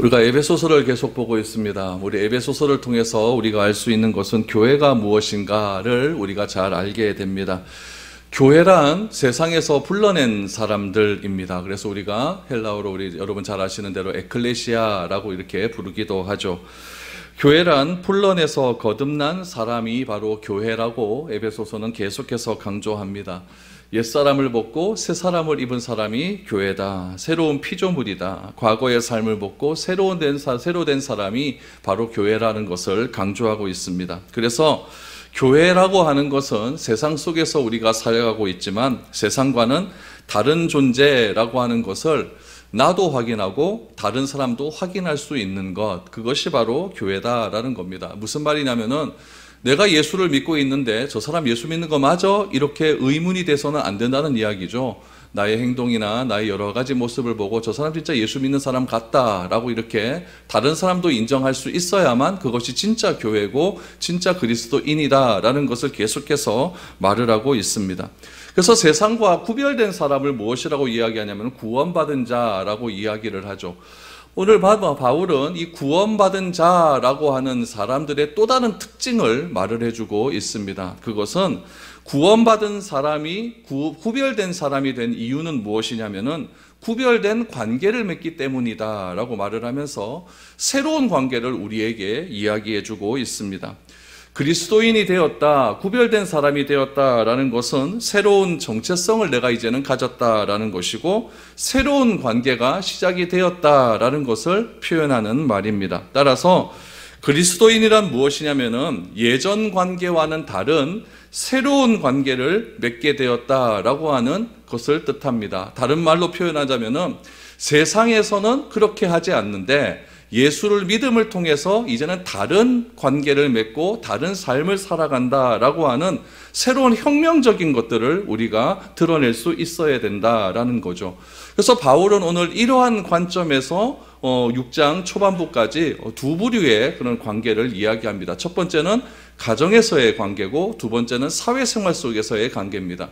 우리가 에베소서를 계속 보고 있습니다. 우리 에베소서를 통해서 우리가 알 수 있는 것은 교회가 무엇인가를 우리가 잘 알게 됩니다. 교회란 세상에서 불러낸 사람들입니다. 그래서 우리가 헬라어로 우리 여러분 잘 아시는 대로 에클레시아라고 이렇게 부르기도 하죠. 교회란 불러내서 거듭난 사람이 바로 교회라고 에베소서는 계속해서 강조합니다. 옛사람을 벗고 새 사람을 입은 사람이 교회다. 새로운 피조물이다. 과거의 삶을 벗고 새로 된 사람이 바로 교회라는 것을 강조하고 있습니다. 그래서 교회라고 하는 것은 세상 속에서 우리가 살아가고 있지만 세상과는 다른 존재라고 하는 것을 나도 확인하고 다른 사람도 확인할 수 있는 것, 그것이 바로 교회다라는 겁니다. 무슨 말이냐면은 내가 예수를 믿고 있는데 저 사람 예수 믿는 거 맞아? 이렇게 의문이 돼서는 안 된다는 이야기죠. 나의 행동이나 나의 여러 가지 모습을 보고 저 사람 진짜 예수 믿는 사람 같다라고 이렇게 다른 사람도 인정할 수 있어야만 그것이 진짜 교회고 진짜 그리스도인이다라는 것을 계속해서 말을 하고 있습니다. 그래서 세상과 구별된 사람을 무엇이라고 이야기하냐면 구원받은 자라고 이야기를 하죠. 오늘 바울은 이 구원받은 자라고 하는 사람들의 또 다른 특징을 말을 해주고 있습니다. 그것은 구원받은 사람이 구별된 사람이 된 이유는 무엇이냐면은 구별된 관계를 맺기 때문이다 라고 말을 하면서 새로운 관계를 우리에게 이야기해주고 있습니다. 그리스도인이 되었다, 구별된 사람이 되었다라는 것은 새로운 정체성을 내가 이제는 가졌다라는 것이고 새로운 관계가 시작이 되었다라는 것을 표현하는 말입니다. 따라서 그리스도인이란 무엇이냐면은 예전 관계와는 다른 새로운 관계를 맺게 되었다라고 하는 것을 뜻합니다. 다른 말로 표현하자면은 세상에서는 그렇게 하지 않는데 예수를 믿음을 통해서 이제는 다른 관계를 맺고 다른 삶을 살아간다라고 하는 새로운 혁명적인 것들을 우리가 드러낼 수 있어야 된다라는 거죠. 그래서 바울은 오늘 이러한 관점에서 6장 초반부까지 두 부류의 그런 관계를 이야기합니다. 첫 번째는 가정에서의 관계고 두 번째는 사회생활 속에서의 관계입니다.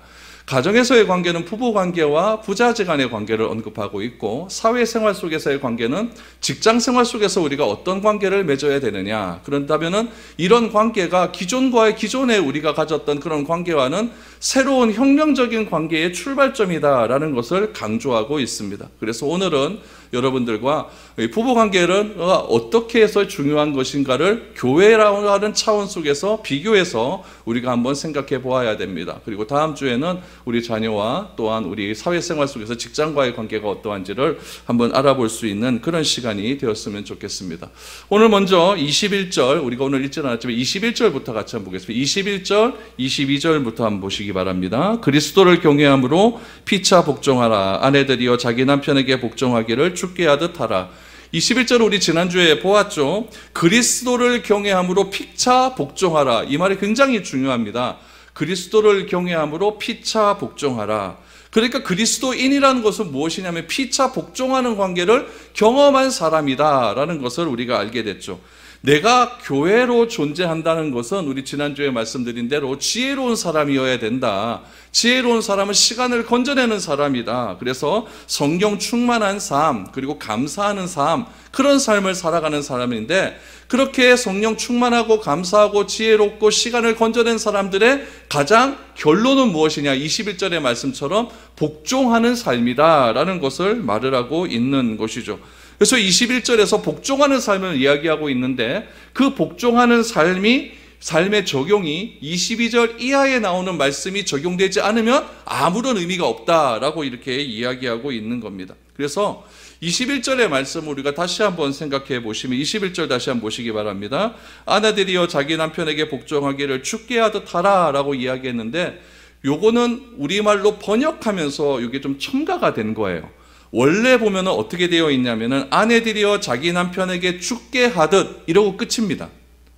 가정에서의 관계는 부부관계와 부자재 간의 관계를 언급하고 있고 사회생활 속에서의 관계는 직장생활 속에서 우리가 어떤 관계를 맺어야 되느냐. 그런다면 이런 관계가 기존에 우리가 가졌던 그런 관계와는 새로운 혁명적인 관계의 출발점이다라는 것을 강조하고 있습니다. 그래서 오늘은 여러분들과 부부관계는 어떻게 해서 중요한 것인가를 교회라고 하는 차원 속에서 비교해서 우리가 한번 생각해 보아야 됩니다. 그리고 다음 주에는 우리 자녀와 또한 우리 사회생활 속에서 직장과의 관계가 어떠한지를 한번 알아볼 수 있는 그런 시간이 되었으면 좋겠습니다. 오늘 먼저 21절, 우리가 오늘 읽지 않았지만 21절부터 같이 한번 보겠습니다. 21절, 22절부터 한번 보시기 바랍니다. 그리스도를 경외함으로 피차 복종하라. 아내들이여 자기 남편에게 복종하기를 주께 하듯 하라. 21절 우리 지난주에 보았죠. 그리스도를 경외함으로 피차 복종하라. 이 말이 굉장히 중요합니다. 그리스도를 경외함으로 피차 복종하라. 그러니까 그리스도인이라는 것은 무엇이냐면 피차 복종하는 관계를 경험한 사람이다라는 것을 우리가 알게 됐죠. 내가 교회로 존재한다는 것은 우리 지난주에 말씀드린 대로 지혜로운 사람이어야 된다. 지혜로운 사람은 시간을 건져내는 사람이다. 그래서 성경 충만한 삶, 그리고 감사하는 삶, 그런 삶을 살아가는 사람인데 그렇게 성령 충만하고 감사하고 지혜롭고 시간을 건져낸 사람들의 가장 결론은 무엇이냐? 21절의 말씀처럼 복종하는 삶이다라는 것을 말을 하고 있는 것이죠. 그래서 21절에서 복종하는 삶을 이야기하고 있는데 그 복종하는 삶의 적용이 22절 이하에 나오는 말씀이 적용되지 않으면 아무런 의미가 없다라고 이렇게 이야기하고 있는 겁니다. 그래서 21절의 말씀을 우리가 다시 한번 생각해 보시면 21절 다시 한번 보시기 바랍니다. 아내들이여 자기 남편에게 복종하기를 주께 하듯 하라 라고 이야기했는데 요거는 우리말로 번역하면서 이게 좀 첨가가 된 거예요. 원래 보면은 어떻게 되어 있냐면은 아내들이여 자기 남편에게 주께 하듯 이러고 끝입니다.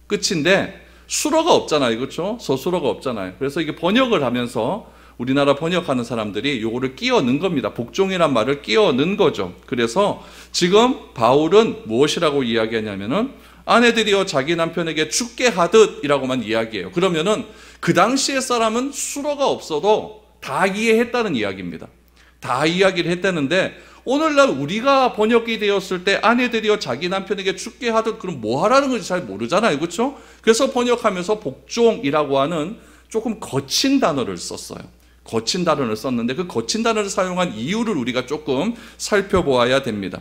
끝인데 수로가 없잖아요. 그렇죠? 서술어가 없잖아요. 그래서 이게 번역을 하면서 우리나라 번역하는 사람들이 요거를 끼워 넣은 겁니다. 복종이란 말을 끼워 넣은 거죠. 그래서 지금 바울은 무엇이라고 이야기하냐면은 아내들이여 자기 남편에게 주께 하듯 이라고만 이야기해요. 그러면은 그 당시의 사람은 수로가 없어도 다 이해했다는 이야기입니다. 다 이야기를 했다는데 오늘날 우리가 번역이 되었을 때 아내들이여 자기 남편에게 죽게 하듯, 그럼 뭐 하라는 건지 잘 모르잖아요. 그렇죠? 그래서 번역하면서 복종이라고 하는 조금 거친 단어를 썼어요. 거친 단어를 썼는데 그 거친 단어를 사용한 이유를 우리가 조금 살펴보아야 됩니다.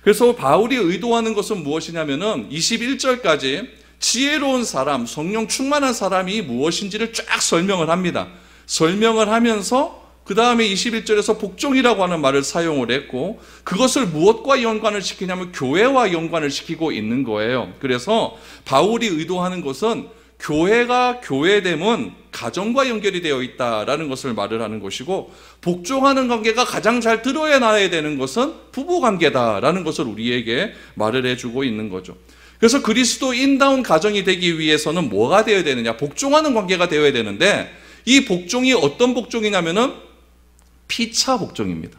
그래서 바울이 의도하는 것은 무엇이냐면은 21절까지 지혜로운 사람, 성령 충만한 사람이 무엇인지를 쫙 설명을 합니다. 설명을 하면서 그 다음에 21절에서 복종이라고 하는 말을 사용을 했고, 그것을 무엇과 연관을 시키냐면 교회와 연관을 시키고 있는 거예요. 그래서 바울이 의도하는 것은 교회가 교회됨은 가정과 연결이 되어 있다라는 것을 말을 하는 것이고, 복종하는 관계가 가장 잘 드러나야 되는 것은 부부관계다라는 것을 우리에게 말을 해주고 있는 거죠. 그래서 그리스도인다운 가정이 되기 위해서는 뭐가 되어야 되느냐? 복종하는 관계가 되어야 되는데, 이 복종이 어떤 복종이냐면은 피차 복종입니다.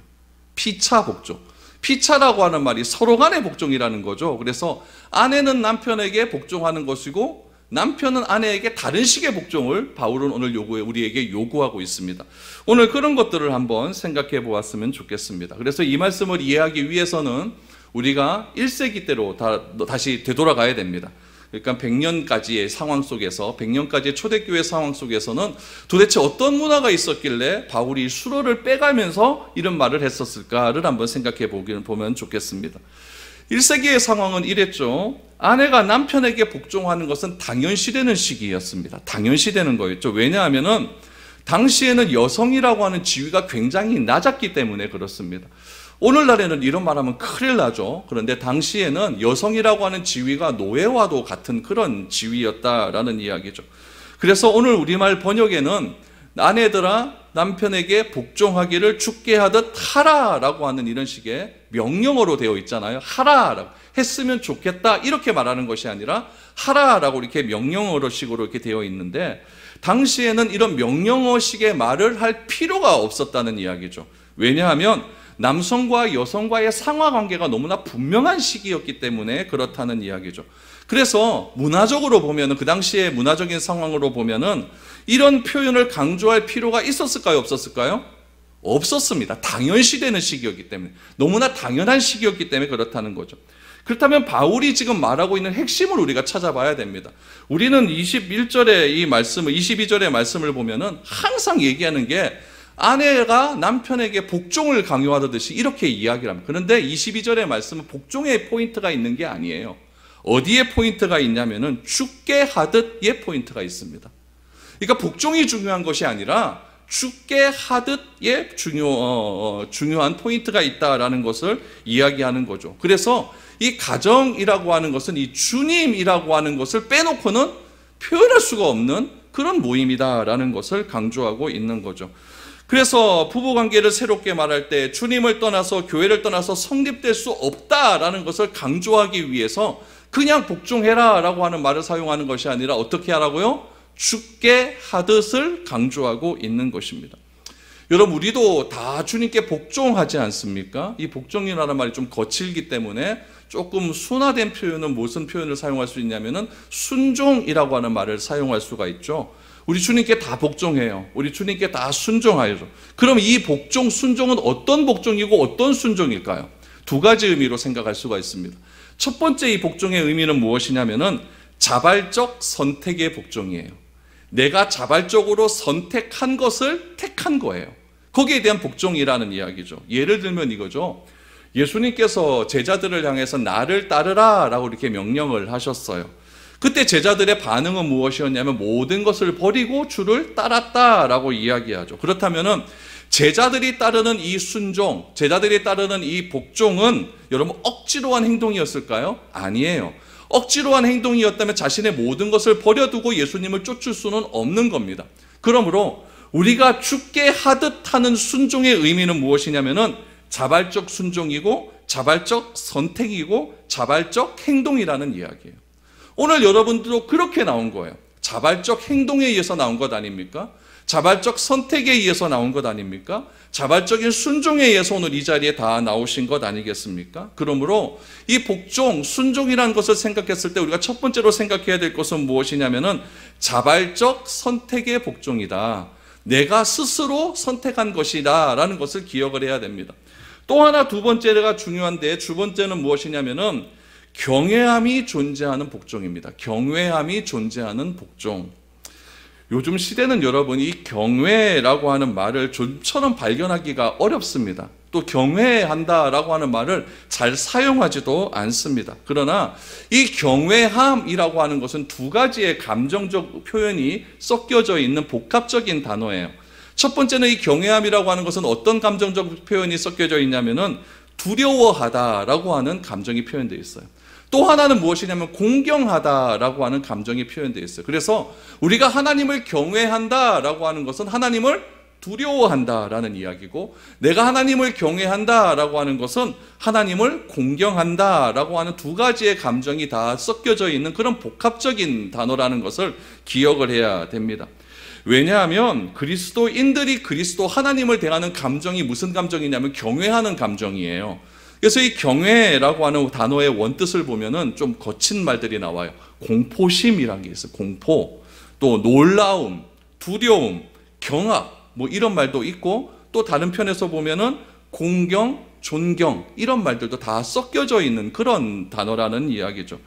피차 복종. 피차라고 하는 말이 서로 간의 복종이라는 거죠. 그래서 아내는 남편에게 복종하는 것이고 남편은 아내에게 다른 식의 복종을 바울은 오늘 우리에게 요구하고 있습니다. 오늘 그런 것들을 한번 생각해 보았으면 좋겠습니다. 그래서 이 말씀을 이해하기 위해서는 우리가 1세기 때로 다시 되돌아가야 됩니다. 그러니까 100년까지의 상황 속에서, 100년까지의 초대교회 상황 속에서는 도대체 어떤 문화가 있었길래 바울이 수로를 빼가면서 이런 말을 했었을까를 한번 생각해 보면 좋겠습니다. 1세기의 상황은 이랬죠. 아내가 남편에게 복종하는 것은 당연시되는 시기였습니다. 당연시되는 거였죠. 왜냐하면은 당시에는 여성이라고 하는 지위가 굉장히 낮았기 때문에 그렇습니다. 오늘날에는 이런 말하면 큰일 나죠. 그런데 당시에는 여성이라고 하는 지위가 노예와도 같은 그런 지위였다라는 이야기죠. 그래서 오늘 우리말 번역에는 아내들아 남편에게 복종하기를 죽게 하듯 하라라고 하는 이런 식의 명령어로 되어 있잖아요. 하라라고 했으면 좋겠다 이렇게 말하는 것이 아니라 하라라고 이렇게 명령어식으로 이렇게 되어 있는데, 당시에는 이런 명령어식의 말을 할 필요가 없었다는 이야기죠. 왜냐하면 남성과 여성과의 상하관계가 너무나 분명한 시기였기 때문에 그렇다는 이야기죠. 그래서 문화적으로 보면은, 그 당시의 문화적인 상황으로 보면은 이런 표현을 강조할 필요가 있었을까요? 없었을까요? 없었습니다. 당연시되는 시기였기 때문에, 너무나 당연한 시기였기 때문에 그렇다는 거죠. 그렇다면 바울이 지금 말하고 있는 핵심을 우리가 찾아봐야 됩니다. 우리는 21절의 이 말씀을, 22절의 말씀을 보면은 항상 얘기하는 게 아내가 남편에게 복종을 강요하듯이 이렇게 이야기를 합니다. 그런데 22절의 말씀은 복종의 포인트가 있는 게 아니에요. 어디에 포인트가 있냐면은 죽게 하듯의 포인트가 있습니다. 그러니까 복종이 중요한 것이 아니라 죽게 하듯의 중요한 포인트가 있다라는 것을 이야기하는 거죠. 그래서 이 가정이라고 하는 것은 이 주님이라고 하는 것을 빼놓고는 표현할 수가 없는 그런 모임이다라는 것을 강조하고 있는 거죠. 그래서 부부관계를 새롭게 말할 때 주님을 떠나서, 교회를 떠나서 성립될 수 없다라는 것을 강조하기 위해서 그냥 복종해라 라고 하는 말을 사용하는 것이 아니라 어떻게 하라고요? 죽게 하듯을 강조하고 있는 것입니다. 여러분, 우리도 다 주님께 복종하지 않습니까? 이 복종이라는 말이 좀 거칠기 때문에 조금 순화된 표현은 무슨 표현을 사용할 수 있냐면은 순종이라고 하는 말을 사용할 수가 있죠. 우리 주님께 다 복종해요. 우리 주님께 다 순종하죠. 그럼 이 복종, 순종은 어떤 복종이고 어떤 순종일까요? 두 가지 의미로 생각할 수가 있습니다. 첫 번째 이 복종의 의미는 무엇이냐면은 자발적 선택의 복종이에요. 내가 자발적으로 선택한 것을 택한 거예요. 거기에 대한 복종이라는 이야기죠. 예를 들면 이거죠. 예수님께서 제자들을 향해서 나를 따르라 라고 이렇게 명령을 하셨어요. 그때 제자들의 반응은 무엇이었냐면 모든 것을 버리고 주를 따랐다라고 이야기하죠. 그렇다면은 제자들이 따르는 이 순종, 제자들이 따르는 이 복종은 여러분 억지로 한 행동이었을까요? 아니에요. 억지로 한 행동이었다면 자신의 모든 것을 버려두고 예수님을 쫓을 수는 없는 겁니다. 그러므로 우리가 죽게 하듯 하는 순종의 의미는 무엇이냐면은 자발적 순종이고 자발적 선택이고 자발적 행동이라는 이야기예요. 오늘 여러분들도 그렇게 나온 거예요. 자발적 행동에 의해서 나온 것 아닙니까? 자발적 선택에 의해서 나온 것 아닙니까? 자발적인 순종에 의해서 오늘 이 자리에 다 나오신 것 아니겠습니까? 그러므로 이 복종, 순종이라는 것을 생각했을 때 우리가 첫 번째로 생각해야 될 것은 무엇이냐면은 자발적 선택의 복종이다. 내가 스스로 선택한 것이다 라는 것을 기억을 해야 됩니다. 또 하나 두 번째가 중요한데, 두 번째는 무엇이냐면은 경외함이 존재하는 복종입니다. 경외함이 존재하는 복종. 요즘 시대는 여러분 이 경외라고 하는 말을 좀처럼 발견하기가 어렵습니다. 또 경외한다라고 하는 말을 잘 사용하지도 않습니다. 그러나 이 경외함이라고 하는 것은 두 가지의 감정적 표현이 섞여져 있는 복합적인 단어예요. 첫 번째는 이 경외함이라고 하는 것은 어떤 감정적 표현이 섞여져 있냐면은 두려워하다라고 하는 감정이 표현되어 있어요. 또 하나는 무엇이냐면 공경하다라고 하는 감정이 표현되어 있어요. 그래서 우리가 하나님을 경외한다라고 하는 것은 하나님을 두려워한다라는 이야기고, 내가 하나님을 경외한다라고 하는 것은 하나님을 공경한다라고 하는 두 가지의 감정이 다 섞여져 있는 그런 복합적인 단어라는 것을 기억을 해야 됩니다. 왜냐하면 그리스도인들이 그리스도 하나님을 대하는 감정이 무슨 감정이냐면 경외하는 감정이에요. 그래서 이 경외라고 하는 단어의 원뜻을 보면은 좀 거친 말들이 나와요. 공포심이라는 게 있어요. 공포, 또 놀라움, 두려움, 경악, 뭐 이런 말도 있고, 또 다른 편에서 보면은 공경, 존경, 이런 말들도 다 섞여져 있는 그런 단어라는 이야기죠.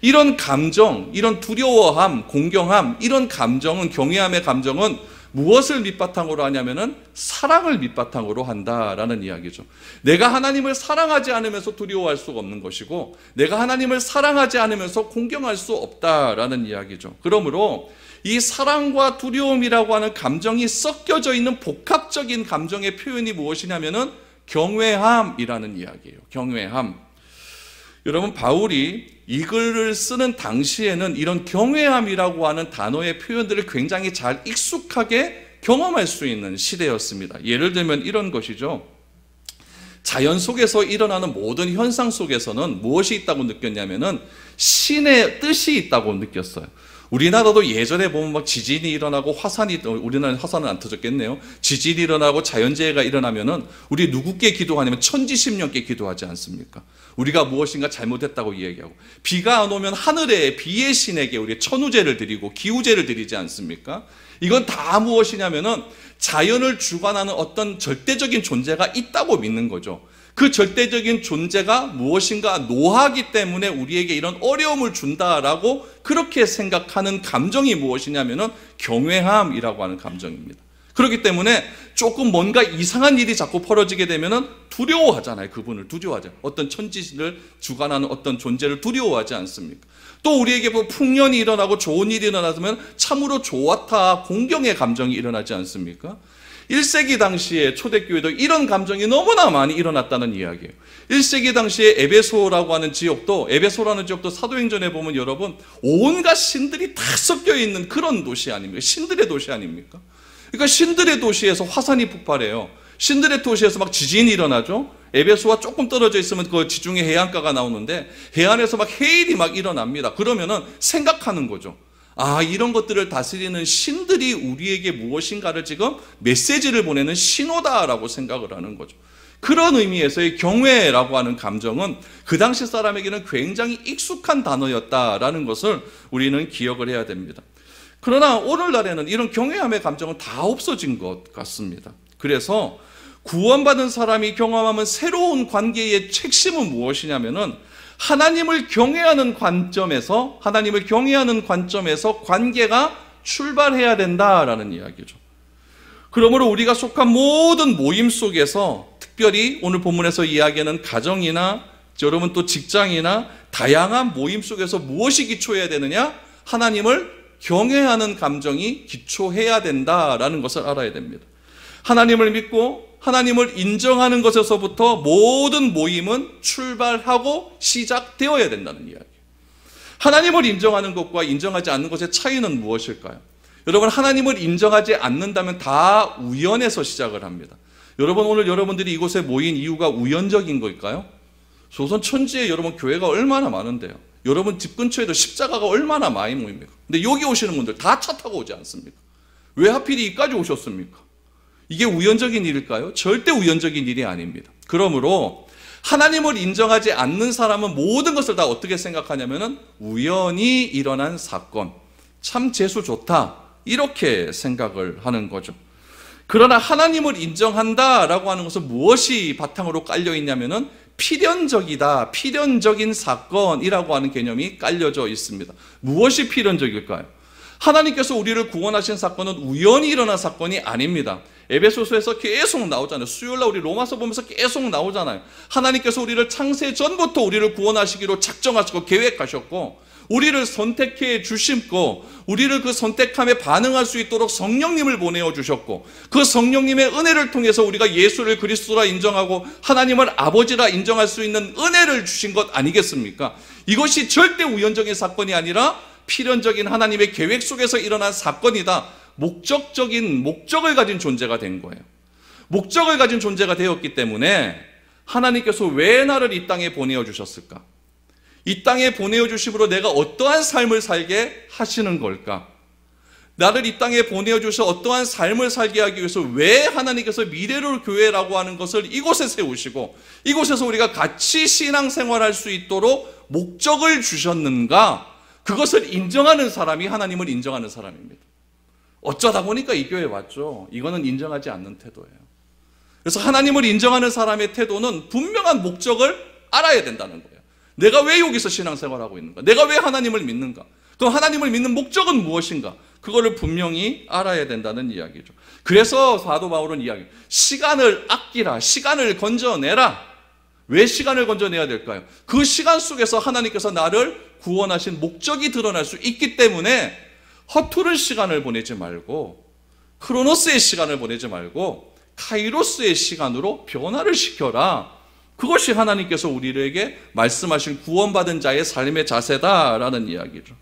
이런 감정, 이런 두려워함, 공경함, 이런 감정은, 경외함의 감정은 무엇을 밑바탕으로 하냐면은 사랑을 밑바탕으로 한다라는 이야기죠. 내가 하나님을 사랑하지 않으면서 두려워할 수가 없는 것이고, 내가 하나님을 사랑하지 않으면서 공경할 수 없다라는 이야기죠. 그러므로 이 사랑과 두려움이라고 하는 감정이 섞여져 있는 복합적인 감정의 표현이 무엇이냐면은 경외함이라는 이야기예요. 경외함. 여러분, 바울이 이 글을 쓰는 당시에는 이런 경외함이라고 하는 단어의 표현들을 굉장히 잘 익숙하게 경험할 수 있는 시대였습니다. 예를 들면 이런 것이죠. 자연 속에서 일어나는 모든 현상 속에서는 무엇이 있다고 느꼈냐면은 신의 뜻이 있다고 느꼈어요. 우리나라도 예전에 보면 막 지진이 일어나고 우리나라는 화산은 안 터졌겠네요. 지진이 일어나고 자연재해가 일어나면은 우리 누구께 기도하냐면 천지십년께 기도하지 않습니까? 우리가 무엇인가 잘못했다고 이야기하고, 비가 안 오면 하늘의 비의 신에게 우리 천우제를 드리고 기우제를 드리지 않습니까? 이건 다 무엇이냐면은 자연을 주관하는 어떤 절대적인 존재가 있다고 믿는 거죠. 그 절대적인 존재가 무엇인가 노하기 때문에 우리에게 이런 어려움을 준다라고 그렇게 생각하는 감정이 무엇이냐면은 경외함이라고 하는 감정입니다. 그렇기 때문에 조금 뭔가 이상한 일이 자꾸 벌어지게 되면은 두려워하잖아요. 그분을 두려워하죠. 어떤 천지를 주관하는 어떤 존재를 두려워하지 않습니까? 또 우리에게 뭐 풍년이 일어나고 좋은 일이 일어나면 참으로 좋았다, 공경의 감정이 일어나지 않습니까? 1세기 당시에 초대교회도 이런 감정이 너무나 많이 일어났다는 이야기예요. 1세기 당시에 에베소라는 지역도 사도행전에 보면 여러분 온갖 신들이 다 섞여 있는 그런 도시 아닙니까? 신들의 도시 아닙니까? 그러니까 신들의 도시에서 화산이 폭발해요. 신들의 도시에서 막 지진이 일어나죠. 에베소와 조금 떨어져 있으면 그 지중해 해안가가 나오는데 해안에서 막 해일이 막 일어납니다. 그러면은 생각하는 거죠. 아, 이런 것들을 다스리는 신들이 우리에게 무엇인가를 지금 메시지를 보내는 신호다라고 생각을 하는 거죠. 그런 의미에서의 경외라고 하는 감정은 그 당시 사람에게는 굉장히 익숙한 단어였다라는 것을 우리는 기억을 해야 됩니다. 그러나 오늘날에는 이런 경외함의 감정은 다 없어진 것 같습니다. 그래서 구원받은 사람이 경험하는 새로운 관계의 핵심은 무엇이냐면은 하나님을 경외하는 관점에서 관계가 출발해야 된다라는 이야기죠. 그러므로 우리가 속한 모든 모임 속에서, 특별히 오늘 본문에서 이야기하는 가정이나 여러분 또 직장이나 다양한 모임 속에서 무엇이 기초해야 되느냐? 하나님을 경외하는 감정이 기초해야 된다라는 것을 알아야 됩니다. 하나님을 믿고 하나님을 인정하는 것에서부터 모든 모임은 출발하고 시작되어야 된다는 이야기예요. 하나님을 인정하는 것과 인정하지 않는 것의 차이는 무엇일까요? 여러분, 하나님을 인정하지 않는다면 다 우연에서 시작을 합니다. 여러분, 오늘 여러분들이 이곳에 모인 이유가 우연적인 걸까요? 조선 천지에 여러분 교회가 얼마나 많은데요. 여러분 집 근처에도 십자가가 얼마나 많이 모입니까? 근데 여기 오시는 분들 다 차 타고 오지 않습니까? 왜 하필 여기까지 오셨습니까? 이게 우연적인 일일까요? 절대 우연적인 일이 아닙니다. 그러므로 하나님을 인정하지 않는 사람은 모든 것을 다 어떻게 생각하냐면은 우연히 일어난 사건, 참 재수 좋다, 이렇게 생각을 하는 거죠. 그러나 하나님을 인정한다라고 하는 것은 무엇이 바탕으로 깔려 있냐면은 필연적이다, 필연적인 사건이라고 하는 개념이 깔려져 있습니다. 무엇이 필연적일까요? 하나님께서 우리를 구원하신 사건은 우연히 일어난 사건이 아닙니다. 에베소서에서 계속 나오잖아요. 수요일날 우리 로마서 보면서 계속 나오잖아요. 하나님께서 우리를 창세 전부터 우리를 구원하시기로 작정하시고 계획하셨고, 우리를 선택해 주심고, 우리를 그 선택함에 반응할 수 있도록 성령님을 보내어 주셨고, 그 성령님의 은혜를 통해서 우리가 예수를 그리스도라 인정하고 하나님을 아버지라 인정할 수 있는 은혜를 주신 것 아니겠습니까? 이것이 절대 우연적인 사건이 아니라 필연적인 하나님의 계획 속에서 일어난 사건이다. 목적적인 목적을 가진 존재가 된 거예요. 목적을 가진 존재가 되었기 때문에 하나님께서 왜 나를 이 땅에 보내어 주셨을까? 이 땅에 보내어 주심으로 내가 어떠한 삶을 살게 하시는 걸까? 나를 이 땅에 보내어 주셔 어떠한 삶을 살게 하기 위해서 왜 하나님께서 미래를 교회라고 하는 것을 이곳에 세우시고 이곳에서 우리가 같이 신앙생활할 수 있도록 목적을 주셨는가? 그것을 인정하는 사람이 하나님을 인정하는 사람입니다. 어쩌다 보니까 이 교회에 왔죠. 이거는 인정하지 않는 태도예요. 그래서 하나님을 인정하는 사람의 태도는 분명한 목적을 알아야 된다는 거예요. 내가 왜 여기서 신앙생활하고 있는가? 내가 왜 하나님을 믿는가? 그럼 하나님을 믿는 목적은 무엇인가? 그거를 분명히 알아야 된다는 이야기죠. 그래서 사도 바울은 이야기해요. 시간을 아끼라, 시간을 건져내라. 왜 시간을 건져내야 될까요? 그 시간 속에서 하나님께서 나를 구원하신 목적이 드러날 수 있기 때문에 허투른 시간을 보내지 말고, 크로노스의 시간을 보내지 말고 카이로스의 시간으로 변화를 시켜라. 그것이 하나님께서 우리에게 말씀하신 구원받은 자의 삶의 자세다라는 이야기죠.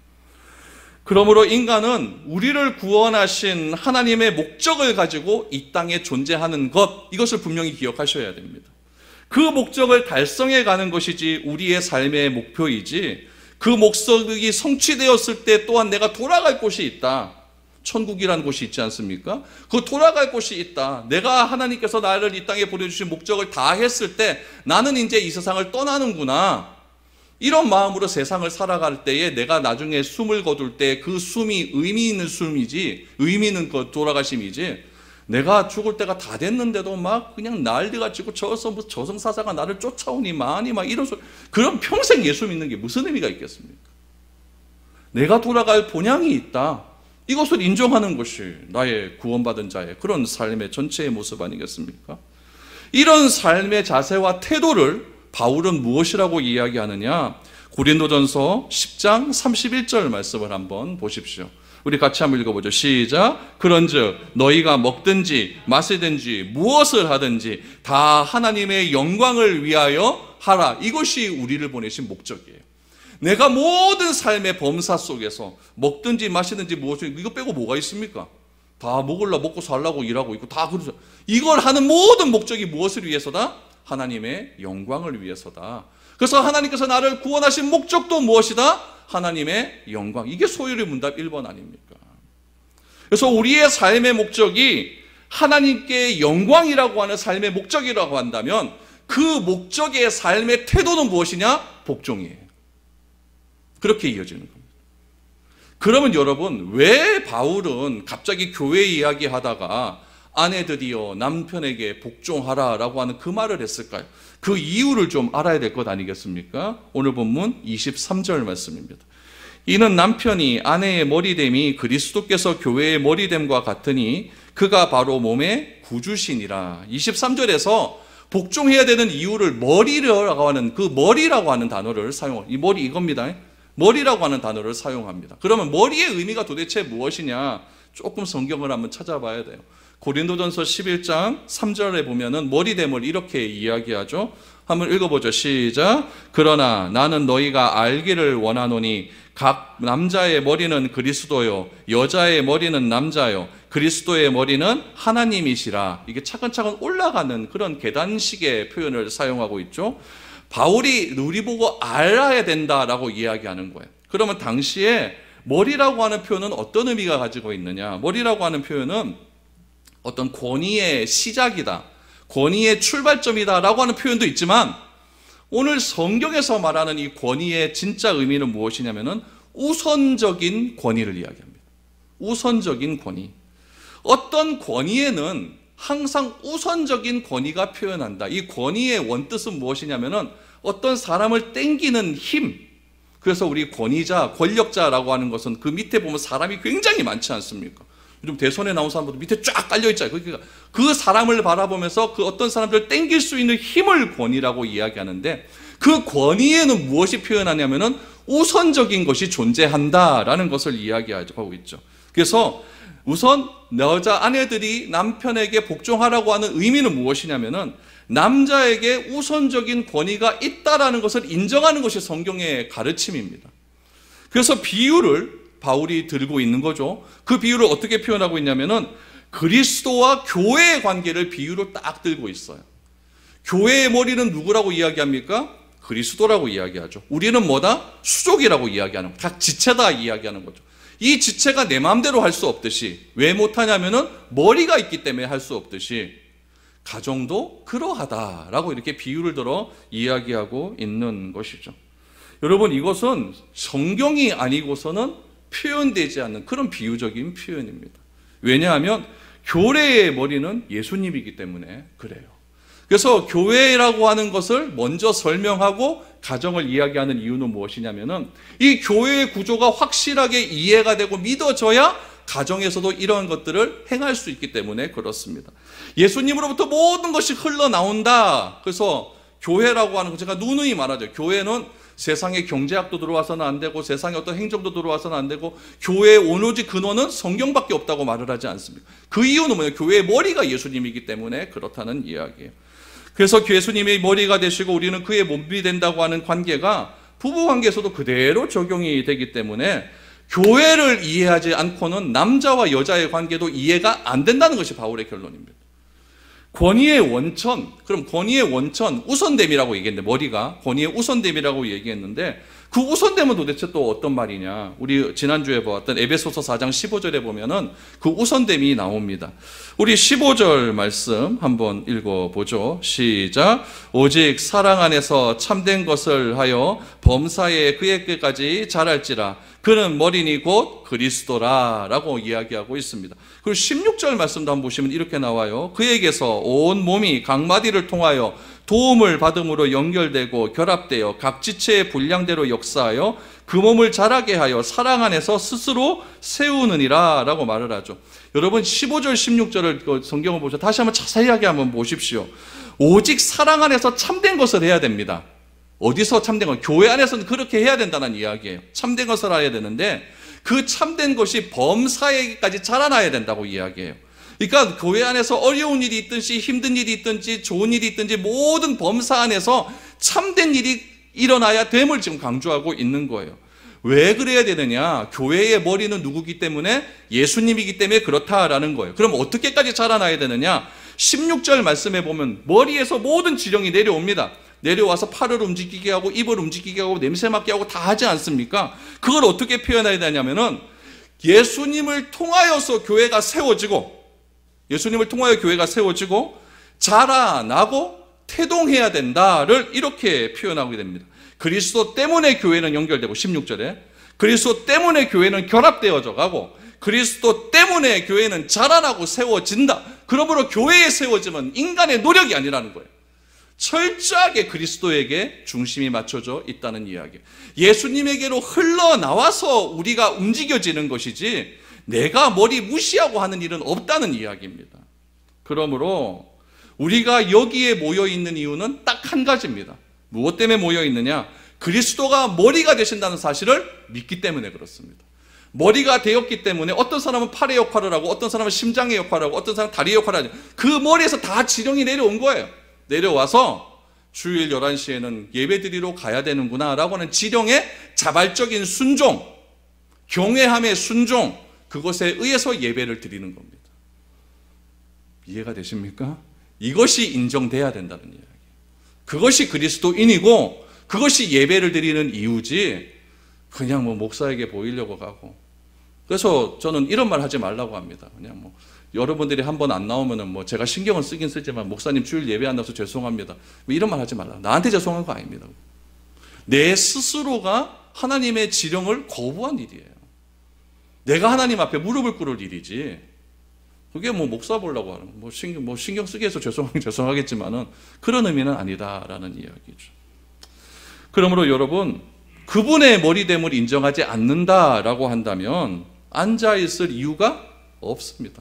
그러므로 인간은 우리를 구원하신 하나님의 목적을 가지고 이 땅에 존재하는 것, 이것을 분명히 기억하셔야 됩니다. 그 목적을 달성해 가는 것이지 우리의 삶의 목표이지, 그 목적이 성취되었을 때 또한 내가 돌아갈 곳이 있다. 천국이라는 곳이 있지 않습니까? 그 돌아갈 곳이 있다. 내가 하나님께서 나를 이 땅에 보내주신 목적을 다 했을 때 나는 이제 이 세상을 떠나는구나. 이런 마음으로 세상을 살아갈 때에 내가 나중에 숨을 거둘 때 그 숨이 의미 있는 숨이지, 의미 있는 돌아가심이지, 내가 죽을 때가 다 됐는데도 막 그냥 난리가 치고 저승사자가 나를 쫓아오니 많이 막 이런 소리. 그럼 평생 예수 믿는 게 무슨 의미가 있겠습니까? 내가 돌아갈 본향이 있다. 이것을 인정하는 것이 나의 구원받은 자의 그런 삶의 전체의 모습 아니겠습니까? 이런 삶의 자세와 태도를 바울은 무엇이라고 이야기하느냐? 고린도전서 10장 31절 말씀을 한번 보십시오. 우리 같이 한번 읽어보죠. 시작. 그런즉 너희가 먹든지 마시든지 무엇을 하든지 다 하나님의 영광을 위하여 하라. 이것이 우리를 보내신 목적이에요. 내가 모든 삶의 범사 속에서 먹든지 마시든지 무엇을, 이거 빼고 뭐가 있습니까? 다 먹고 살라고 일하고 있고 다 그러죠. 이걸 하는 모든 목적이 무엇을 위해서다? 하나님의 영광을 위해서다. 그래서 하나님께서 나를 구원하신 목적도 무엇이다? 하나님의 영광. 이게 소유리 문답 1번 아닙니까? 그래서 우리의 삶의 목적이 하나님께 영광이라고 하는 삶의 목적이라고 한다면 그 목적의 삶의 태도는 무엇이냐? 복종이에요. 그렇게 이어지는 겁니다. 그러면 여러분, 왜 바울은 갑자기 교회 이야기 하다가 아내들이여 남편에게 복종하라라고 하는 그 말을 했을까요? 그 이유를 좀 알아야 될 것 아니겠습니까? 오늘 본문 23절 말씀입니다. 이는 남편이 아내의 머리됨이 그리스도께서 교회의 머리됨과 같으니 그가 바로 몸의 구주시니라. 23절에서 복종해야 되는 이유를 머리라고 하는 그 머리라고 하는 단어를 사용해요. 이 머리 이겁니다. 머리라고 하는 단어를 사용합니다. 그러면 머리의 의미가 도대체 무엇이냐? 조금 성경을 한번 찾아봐야 돼요. 고린도전서 11장 3절에 보면은 머리됨을 이렇게 이야기하죠. 한번 읽어보죠. 시작. 그러나 나는 너희가 알기를 원하노니 각 남자의 머리는 그리스도요 여자의 머리는 남자요 그리스도의 머리는 하나님이시라. 이게 차근차근 올라가는 그런 계단식의 표현을 사용하고 있죠. 바울이 우리 보고 알아야 된다라고 이야기하는 거예요. 그러면 당시에 머리라고 하는 표현은 어떤 의미가 가지고 있느냐? 머리라고 하는 표현은 어떤 권위의 시작이다, 권위의 출발점이다라고 하는 표현도 있지만 오늘 성경에서 말하는 이 권위의 진짜 의미는 무엇이냐면은 우선적인 권위를 이야기합니다. 우선적인 권위. 어떤 권위에는 항상 우선적인 권위가 표현한다. 이 권위의 원뜻은 무엇이냐면은 어떤 사람을 땡기는 힘. 그래서 우리 권위자, 권력자라고 하는 것은 그 밑에 보면 사람이 굉장히 많지 않습니까? 요즘 대선에 나온 사람들도 밑에 쫙 깔려있잖아요. 그러니까 그 사람을 바라보면서 그 어떤 사람들을 땡길 수 있는 힘을 권위라고 이야기하는데, 그 권위에는 무엇이 표현하냐면은 우선적인 것이 존재한다라는 것을 이야기하고 있죠. 그래서 우선 여자 아내들이 남편에게 복종하라고 하는 의미는 무엇이냐면은 남자에게 우선적인 권위가 있다라는 것을 인정하는 것이 성경의 가르침입니다. 그래서 비유를 바울이 들고 있는 거죠. 그 비유를 어떻게 표현하고 있냐면은 그리스도와 교회의 관계를 비유로 딱 들고 있어요. 교회의 머리는 누구라고 이야기합니까? 그리스도라고 이야기하죠. 우리는 뭐다? 수족이라고 이야기하는, 각 지체다 이야기하는 거죠. 이 지체가 내 마음대로 할 수 없듯이, 왜 못하냐면은 머리가 있기 때문에 할 수 없듯이 가정도 그러하다라고 이렇게 비유를 들어 이야기하고 있는 것이죠. 여러분, 이것은 성경이 아니고서는 표현되지 않는 그런 비유적인 표현입니다. 왜냐하면 교회의 머리는 예수님이기 때문에 그래요. 그래서 교회라고 하는 것을 먼저 설명하고 가정을 이야기하는 이유는 무엇이냐면은 이 교회의 구조가 확실하게 이해가 되고 믿어져야 가정에서도 이러한 것들을 행할 수 있기 때문에 그렇습니다. 예수님으로부터 모든 것이 흘러나온다. 그래서 교회라고 하는 거 제가 누누이 말하죠. 교회는 세상의 경제학도 들어와서는 안 되고 세상의 어떤 행정도 들어와서는 안 되고 교회의 오로지 근원은 성경밖에 없다고 말을 하지 않습니까? 그 이유는 뭐예요? 교회의 머리가 예수님이기 때문에 그렇다는 이야기예요. 그래서 예수님의 머리가 되시고 우리는 그의 몸이 된다고 하는 관계가 부부관계에서도 그대로 적용이 되기 때문에 교회를 이해하지 않고는 남자와 여자의 관계도 이해가 안 된다는 것이 바울의 결론입니다. 권위의 원천, 그럼 권위의 원천, 우선됨이라고 얘기했는데, 머리가 권위의 우선됨이라고 얘기했는데, 그 우선됨은 도대체 또 어떤 말이냐? 우리 지난주에 보았던 에베소서 4장 15절에 보면은 그 우선됨이 나옵니다. 우리 15절 말씀 한번 읽어보죠. 시작. 오직 사랑 안에서 참된 것을 하여 범사에 그에게까지 자랄지라. 그는 머리니 곧 그리스도라 라고 이야기하고 있습니다. 그리고 16절 말씀도 한번 보시면 이렇게 나와요. 그에게서 온 몸이 각 마디를 통하여 도움을 받음으로 연결되고 결합되어 각 지체의 분량대로 역사하여 그 몸을 자라게 하여 사랑 안에서 스스로 세우느니라 라고 말을 하죠. 여러분 15절 16절을 성경을 보셔서 다시 한번 자세하게 한번 보십시오. 오직 사랑 안에서 참된 것을 해야 됩니다. 어디서 참된 것? 교회 안에서는 그렇게 해야 된다는 이야기예요. 참된 것을 해야 되는데 그 참된 것이 범사에게까지 자라나야 된다고 이야기해요. 그러니까 교회 안에서 어려운 일이 있든지 힘든 일이 있든지 좋은 일이 있든지 모든 범사 안에서 참된 일이 일어나야 됨을 지금 강조하고 있는 거예요. 왜 그래야 되느냐? 교회의 머리는 누구기 때문에? 예수님이기 때문에 그렇다라는 거예요. 그럼 어떻게까지 자라나야 되느냐? 16절 말씀에 보면 머리에서 모든 지령이 내려옵니다. 내려와서 팔을 움직이게 하고 입을 움직이게 하고 냄새 맡게 하고 다 하지 않습니까? 그걸 어떻게 표현해야 되냐면은 예수님을 통하여서 교회가 세워지고 예수님을 통하여 교회가 세워지고 자라나고 태동해야 된다를 이렇게 표현하게 됩니다. 그리스도 때문에 교회는 연결되고 16절에 그리스도 때문에 교회는 결합되어져 가고 그리스도 때문에 교회는 자라나고 세워진다. 그러므로 교회에 세워지면 인간의 노력이 아니라는 거예요. 철저하게 그리스도에게 중심이 맞춰져 있다는 이야기. 예수님에게로 흘러나와서 우리가 움직여지는 것이지 내가 머리 무시하고 하는 일은 없다는 이야기입니다. 그러므로 우리가 여기에 모여 있는 이유는 딱 한 가지입니다. 무엇 때문에 모여 있느냐? 그리스도가 머리가 되신다는 사실을 믿기 때문에 그렇습니다. 머리가 되었기 때문에 어떤 사람은 팔의 역할을 하고 어떤 사람은 심장의 역할을 하고 어떤 사람은 다리의 역할을 하죠. 그 머리에서 다 지령이 내려온 거예요. 내려와서 주일 11시에는 예배드리러 가야 되는구나 라고 하는 지령의 자발적인 순종, 경외함의 순종, 그것에 의해서 예배를 드리는 겁니다. 이해가 되십니까? 이것이 인정돼야 된다는 이야기. 그것이 그리스도인이고 그것이 예배를 드리는 이유지 그냥 뭐 목사에게 보이려고 가고. 그래서 저는 이런 말 하지 말라고 합니다. 그냥 뭐 여러분들이 한번 안 나오면은 뭐 제가 신경은 쓰긴 쓰지만 목사님 주일 예배 안 나와서 죄송합니다. 뭐 이런 말 하지 말라. 나한테 죄송한 거 아닙니다. 내 스스로가 하나님의 지령을 거부한 일이에요. 내가 하나님 앞에 무릎을 꿇을 일이지. 그게 뭐 목사 보려고 하는 뭐 신경 쓰게 해서 죄송하겠지만은 그런 의미는 아니다라는 이야기죠. 그러므로 여러분, 그분의 머리됨을 인정하지 않는다라고 한다면 앉아 있을 이유가 없습니다.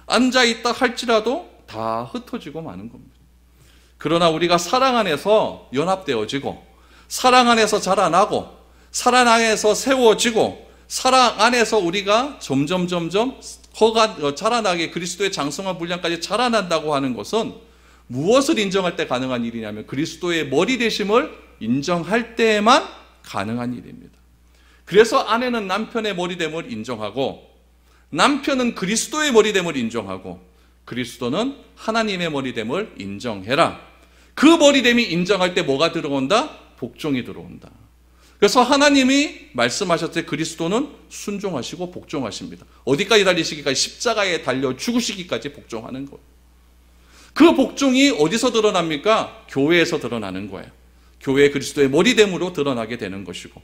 앉아 있다 할지라도 다 흩어지고 마는 겁니다. 그러나 우리가 사랑 안에서 연합되어지고, 사랑 안에서 자라나고, 사랑 안에서 세워지고, 사랑 안에서 우리가 점점 자라나게 그리스도의 장성한 분량까지 자라난다고 하는 것은 무엇을 인정할 때 가능한 일이냐면 그리스도의 머리 되심을 인정할 때에만 가능한 일입니다. 그래서 아내는 남편의 머리됨을 인정하고, 남편은 그리스도의 머리됨을 인정하고, 그리스도는 하나님의 머리됨을 인정해라. 그 머리됨이 인정할 때 뭐가 들어온다? 복종이 들어온다. 그래서 하나님이 말씀하셨을 때 그리스도는 순종하시고 복종하십니다. 어디까지 달리시기까지? 십자가에 달려 죽으시기까지 복종하는 거예요. 그 복종이 어디서 드러납니까? 교회에서 드러나는 거예요. 교회 그리스도의 머리됨으로 드러나게 되는 것이고,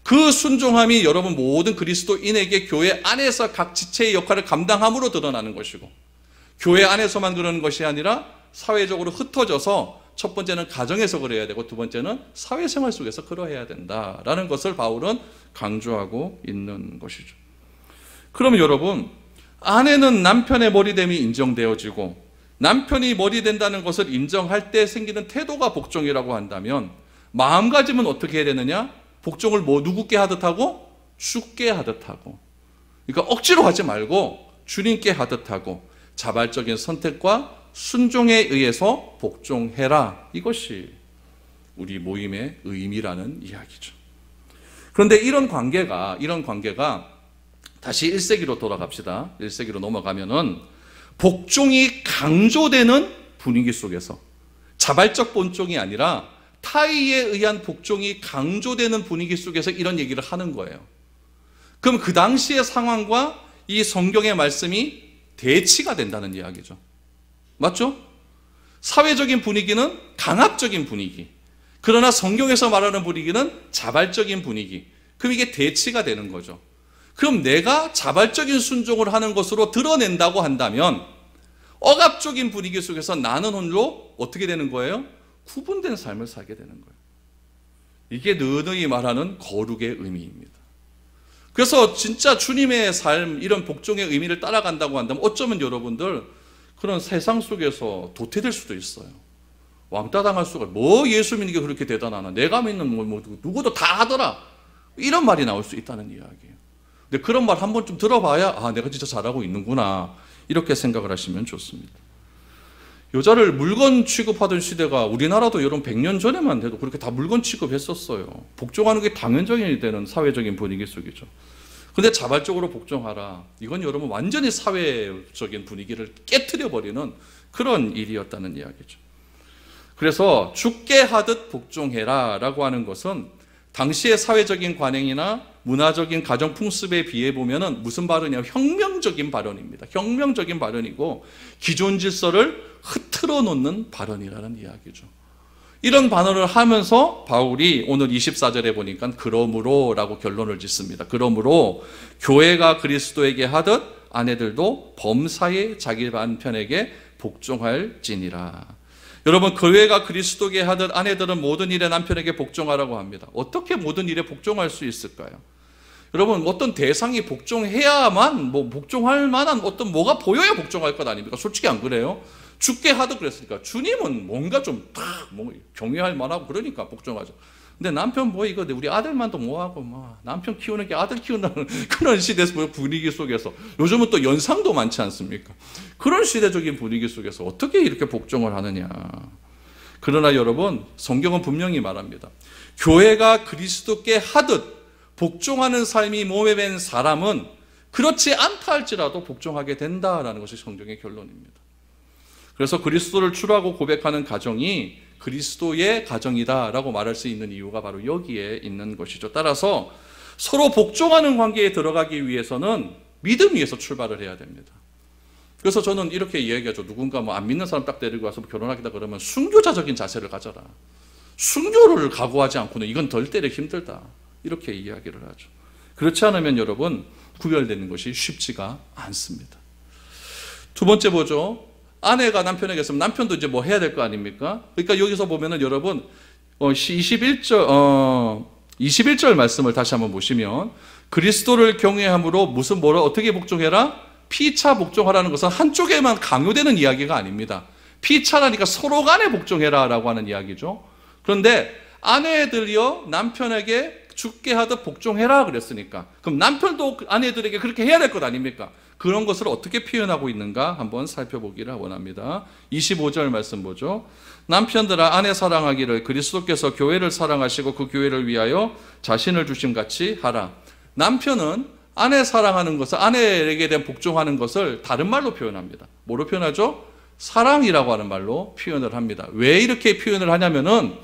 그 순종함이 여러분 모든 그리스도인에게 교회 안에서 각 지체의 역할을 감당함으로 드러나는 것이고, 교회 안에서만 그러는 것이 아니라 사회적으로 흩어져서 첫 번째는 가정에서 그래야 되고 두 번째는 사회생활 속에서 그러해야 된다라는 것을 바울은 강조하고 있는 것이죠. 그럼 여러분, 아내는 남편의 머리됨이 인정되어지고 남편이 머리 된다는 것을 인정할 때 생기는 태도가 복종이라고 한다면 마음가짐은 어떻게 해야 되느냐? 복종을 누구께 하듯 하고? 주께 하듯 하고. 그러니까 억지로 하지 말고 주님께 하듯 하고 자발적인 선택과 순종에 의해서 복종해라. 이것이 우리 모임의 의미라는 이야기죠. 그런데 이런 관계가 다시 1세기로 돌아갑시다. 1세기로 넘어가면은 복종이 강조되는 분위기 속에서, 자발적 본종이 아니라 타의에 의한 복종이 강조되는 분위기 속에서 이런 얘기를 하는 거예요. 그럼 그 당시의 상황과 이 성경의 말씀이 대치가 된다는 이야기죠. 맞죠? 사회적인 분위기는 강압적인 분위기, 그러나 성경에서 말하는 분위기는 자발적인 분위기. 그럼 이게 대치가 되는 거죠. 그럼 내가 자발적인 순종을 하는 것으로 드러낸다고 한다면 억압적인 분위기 속에서 나는 홀로 어떻게 되는 거예요? 구분된 삶을 살게 되는 거예요. 이게 느느이 말하는 거룩의 의미입니다. 그래서 진짜 주님의 삶, 이런 복종의 의미를 따라간다고 한다면 어쩌면 여러분들 그런 세상 속에서 도태될 수도 있어요. 왕따 당할 수가, 뭐 예수 믿는 게 그렇게 대단하나, 내가 믿는 누구도 다 하더라, 이런 말이 나올 수 있다는 이야기예요. 근데 그런 말 한 번쯤 들어봐야 내가 진짜 잘하고 있는구나, 이렇게 생각을 하시면 좋습니다. 여자를 물건 취급하던 시대가 우리나라도 여러분 100년 전에만 해도 그렇게 다 물건 취급했었어요. 복종하는 게 당연적이 되는 사회적인 분위기 속이죠. 근데 자발적으로 복종하라, 이건 여러분 완전히 사회적인 분위기를 깨트려버리는 그런 일이었다는 이야기죠. 그래서 죽게 하듯 복종해라 라고 하는 것은 당시의 사회적인 관행이나 문화적인 가정 풍습에 비해 보면은 무슨 발언이냐면 혁명적인 발언입니다. 혁명적인 발언이고 기존 질서를 흐트러 놓는 발언이라는 이야기죠. 이런 발언을 하면서 바울이 오늘 24절에 보니까 그러므로 라고 결론을 짓습니다. 그러므로 교회가 그리스도에게 하듯 아내들도 범사에 자기 남편에게 복종할지니라. 여러분, 교회가 그리스도에게 하듯 아내들은 모든 일에 남편에게 복종하라고 합니다. 어떻게 모든 일에 복종할 수 있을까요? 여러분, 어떤 대상이 복종해야만, 복종할 만한 뭐가 보여야 복종할 것 아닙니까? 솔직히 안 그래요? 죽게 하듯 그랬으니까 주님은 뭔가 좀 경외할 만하고 그러니까 복종하죠. 근데 남편 이거 우리 아들만도 뭐하고 남편 키우는 게 아들 키운다는 그런 시대에서 분위기 속에서, 요즘은 또 연상도 많지 않습니까? 그런 시대적인 분위기 속에서 어떻게 이렇게 복종을 하느냐. 그러나 여러분, 성경은 분명히 말합니다. 교회가 그리스도께 하듯 복종하는 삶이 몸에 밴 사람은 그렇지 않다 할지라도 복종하게 된다라는 것이 성경의 결론입니다. 그래서 그리스도를 추구하고 고백하는 가정이 그리스도의 가정이다라고 말할 수 있는 이유가 바로 여기에 있는 것이죠. 따라서 서로 복종하는 관계에 들어가기 위해서는 믿음 위에서 출발을 해야 됩니다. 그래서 저는 이렇게 이야기하죠. 누군가 안 믿는 사람 딱 데리고 와서 결혼하겠다 그러면 순교자적인 자세를 가져라. 순교를 각오하지 않고는 이건 덜 때리기 힘들다, 이렇게 이야기를 하죠. 그렇지 않으면 여러분, 구별되는 것이 쉽지가 않습니다. 두 번째 보죠. 아내가 남편에게 있으면 남편도 이제 뭐 해야 될 거 아닙니까? 그러니까 여기서 보면은 여러분 21절 말씀을 다시 한번 보시면 그리스도를 경외함으로 무슨 뭐를 어떻게 복종해라? 피차 복종하라는 것은 한쪽에만 강요되는 이야기가 아닙니다. 피차라니까 서로 간에 복종해라라고 하는 이야기죠. 그런데 아내들이여 남편에게 죽게 하듯 복종해라 그랬으니까 그럼 남편도 아내들에게 그렇게 해야 될 것 아닙니까? 그런 것을 어떻게 표현하고 있는가 한번 살펴보기를 원합니다. 25절 말씀 보죠. 남편들아 아내 사랑하기를 그리스도께서 교회를 사랑하시고 그 교회를 위하여 자신을 주심 같이 하라. 남편은 아내 사랑하는 것을, 아내에게 대한 복종하는 것을 다른 말로 표현합니다. 뭐로 표현하죠? 사랑이라고 하는 말로 표현을 합니다. 왜 이렇게 표현을 하냐면은